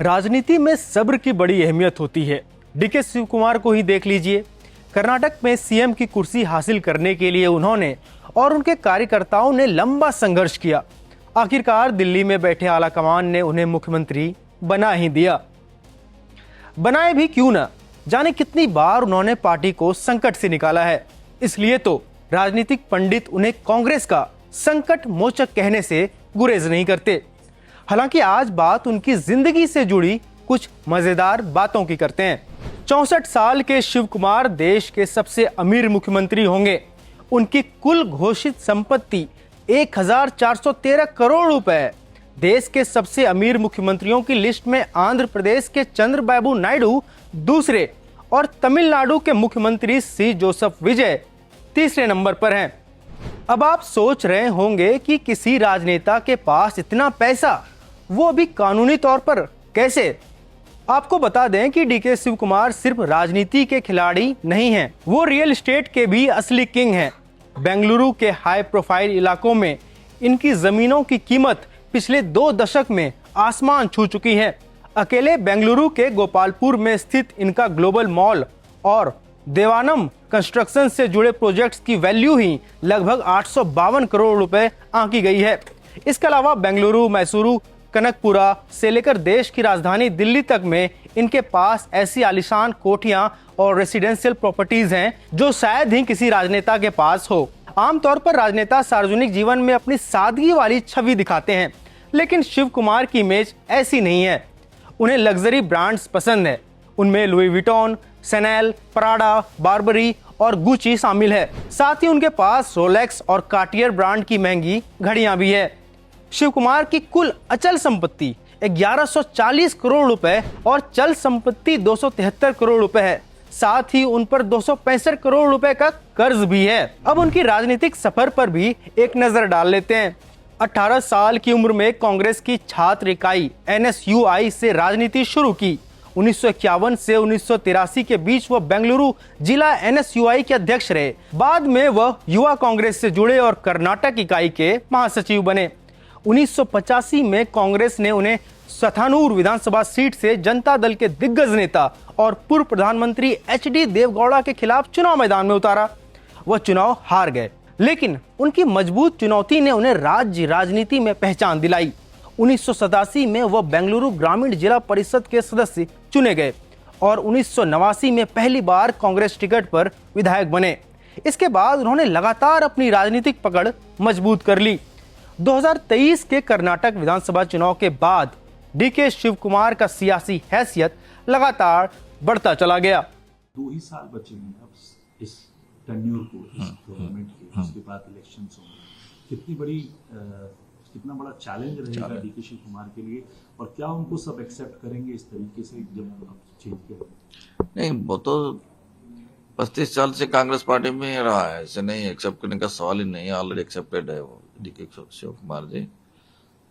राजनीति में सब्र की बड़ी अहमियत होती है। डीके शिव कुमार को ही देख लीजिए। कर्नाटक में सीएम की कुर्सी हासिल करने के लिए उन्होंने और उनके कार्यकर्ताओं ने लंबा संघर्ष किया। आखिरकार दिल्ली में बैठे आला कमान ने उन्हें मुख्यमंत्री बना ही दिया। बनाए भी क्यों ना, जाने कितनी बार उन्होंने पार्टी को संकट से निकाला है। इसलिए तो राजनीतिक पंडित उन्हें कांग्रेस का संकट मोचक कहने से गुरेज नहीं करते। हालांकि आज बात उनकी जिंदगी से जुड़ी कुछ मजेदार बातों की करते हैं। 64 साल के शिव कुमार देश के सबसे अमीर मुख्यमंत्री होंगे। उनकी कुल घोषित संपत्ति 1413 करोड़ रुपए है। देश के सबसे अमीर मुख्यमंत्रियों की लिस्ट में आंध्र प्रदेश के चंद्रबाबू नायडू दूसरे और तमिलनाडु के मुख्यमंत्री सी जोसेफ विजय तीसरे नंबर पर हैं। अब आप सोच रहे होंगे कि किसी राजनेता के पास इतना पैसा, वो भी कानूनी तौर पर कैसे? आपको बता दें कि डीके शिव कुमार सिर्फ राजनीति के खिलाड़ी नहीं हैं, वो रियल एस्टेट के भी असली किंग हैं। बेंगलुरु के हाई प्रोफाइल इलाकों में इनकी जमीनों की कीमत पिछले 2 दशक में आसमान छू चुकी है। अकेले बेंगलुरु के गोपालपुर में स्थित इनका ग्लोबल मॉल और देवानम कंस्ट्रक्शन से जुड़े प्रोजेक्ट्स की वैल्यू ही लगभग 852 करोड़ रुपए आंकी गई है। इसके अलावा बेंगलुरु, मैसूरू, कनकपुरा से लेकर देश की राजधानी दिल्ली तक में इनके पास ऐसी आलीशान कोठियां और रेसिडेंशियल प्रॉपर्टीज हैं जो शायद ही किसी राजनेता के पास हो। आमतौर पर राजनेता सार्वजनिक जीवन में अपनी सादगी वाली छवि दिखाते हैं, लेकिन शिव कुमार की इमेज ऐसी नहीं है। उन्हें लग्जरी ब्रांड्स पसंद है। उनमें लुई विटॉन, शैनेल, प्राडा, बार्बरी और गुची शामिल है। साथ ही उनके पास रोलेक्स और कार्टियर ब्रांड की महंगी घड़ियां भी है। शिव कुमार की कुल अचल संपत्ति 1140 करोड़ रुपए और चल संपत्ति 273 करोड़ रुपए है। साथ ही उन पर 265 करोड़ रुपए का कर्ज भी है। अब उनकी राजनीतिक सफर पर भी एक नजर डाल लेते हैं। 18 साल की उम्र में कांग्रेस की छात्र इकाई NSUI से राजनीति शुरू की। 1951 से 1983 के बीच वह बेंगलुरु जिला NSUI के अध्यक्ष रहे। बाद में वह युवा कांग्रेस से जुड़े और कर्नाटक इकाई के महासचिव बने। 1985 में कांग्रेस ने उन्हें सथानूर विधानसभा सीट से जनता दल के दिग्गज नेता और पूर्व प्रधानमंत्री HD देवगौड़ा के खिलाफ चुनाव मैदान में उतारा। वह चुनाव हार गए, लेकिन उनकी मजबूत चुनौती ने उन्हें राज्य राजनीति में पहचान दिलाई। 1987 में वह बेंगलुरु ग्रामीण जिला परिषद के सदस्य चुने गए और 1989 में पहली बार कांग्रेस टिकट पर विधायक बने। इसके बाद उन्होंने लगातार अपनी राजनीतिक पकड़ मजबूत कर ली। 2023 के कर्नाटक विधानसभा चुनाव के बाद डीके शिव कुमार का सियासी हैसियत लगातार बढ़ता चला गया। 2 ही साल बचे हैं अब इस टेन्योर को, इस गवर्नमेंट के। उसके बाद इलेक्शंस होंगे। कितना बड़ा चैलेंज रहेगा डीके शिव कुमार के लिए, और क्या उनको सब एक्सेप्ट करेंगे इस तरीके से जब आप चेंज किया? नहीं, वो तो 35 साल से कांग्रेस पार्टी में ही रहा है, ऐसे नहीं एक्सेप्ट करने का सवाल ही नहीं, ऑलरेडी एक्सेप्टेड है वो डीके शिव कुमार जी।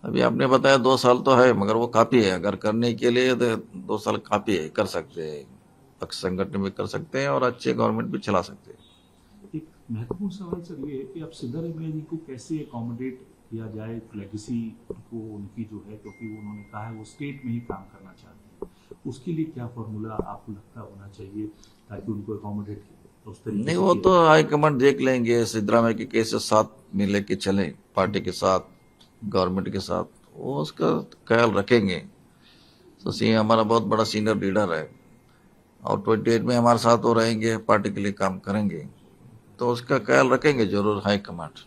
अभी आपने बताया 2 साल तो है, मगर वो काफी है अगर करने के लिए, तो 2 साल काफी है, कर सकते हैं, पक्ष संगठन भी कर सकते हैं और अच्छे गवर्नमेंट भी चला सकते हैं। एक महत्वपूर्ण सवाल सर ये है कि अब सिद्धारमैया जी को कैसे अकोमोडेट किया जाए, लेगेसी को उनकी जो है, क्योंकि उन्होंने कहा है वो स्टेट में ही काम करना चाहते हैं। उसके लिए क्या फॉर्मूला आपको लगता होना चाहिए ताकि उनको अकोमोडेट किया उस तरीके? नहीं, वो तो हाईकमांड देख लेंगे। सिद्धरामैया के कैसे साथ में लेके चले, पार्टी के साथ, गवर्नमेंट के साथ, वो उसका ख्याल रखेंगे। तो सीएम हमारा बहुत बड़ा सीनियर लीडर है और 28 में हमारे साथ वो रहेंगे, पार्टी के लिए काम करेंगे, तो उसका ख्याल रखेंगे जरूर हाईकमांड।